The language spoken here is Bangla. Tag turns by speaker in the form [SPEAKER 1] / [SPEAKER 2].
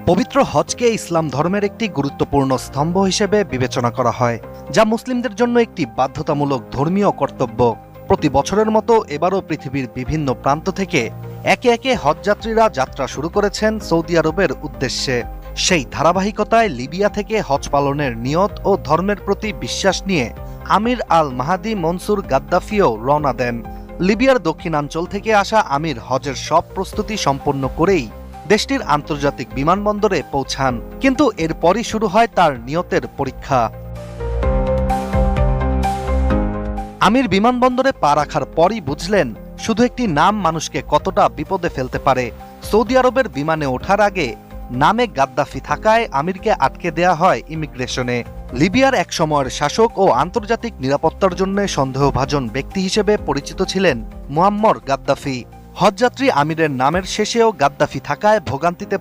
[SPEAKER 1] পবিত্র হজকে ইসলাম ধর্মের একটি গুরুত্বপূর্ণ স্তম্ভ হিসেবে বিবেচনা করা হয়, যা মুসলিমদের জন্য একটি বাধ্যতামূলক ধর্মীয় কর্তব্য। প্রতি বছরের মতো এবারও পৃথিবীর বিভিন্ন প্রান্ত থেকে একে একে হজযাত্রীরা যাত্রা শুরু করেছেন সৌদি আরবের উদ্দেশ্যে। সেই ধারাবাহিকতায় লিবিয়া থেকে হজ পালনের নিয়ত ও ধর্মের প্রতি বিশ্বাস নিয়ে আমির আল মাহাদি মনসুর গাদ্দাফিও রওনা দেন। লিবিয়ার দক্ষিণাঞ্চল থেকে আসা আমির হজের সব প্রস্তুতি সম্পন্ন করেই দেশটির আন্তর্জাতিক বিমানবন্দরে পৌঁছান, কিন্তু এরপরই শুরু হয় তার নিয়তের পরীক্ষা। আমির বিমানবন্দরে পা রাখার পরই বুঝলেন শুধু একটি নাম মানুষকে কতটা বিপদে ফেলতে পারে। সৌদি আরবের বিমানে ওঠার আগে নামে গাদ্দাফি থাকায় আমিরকে আটকে দেয়া হয় ইমিগ্রেশনে। লিবিয়ার এক সময়ের শাসক ও আন্তর্জাতিক নিরাপত্তার জন্য সন্দেহভাজন ব্যক্তি হিসেবে পরিচিত ছিলেন মুয়াম্মর গাদ্দাফি। হজযাত্রী আমিরের নামের শেষেও গাদ্দাফি থাকায় ভোগান্তিতে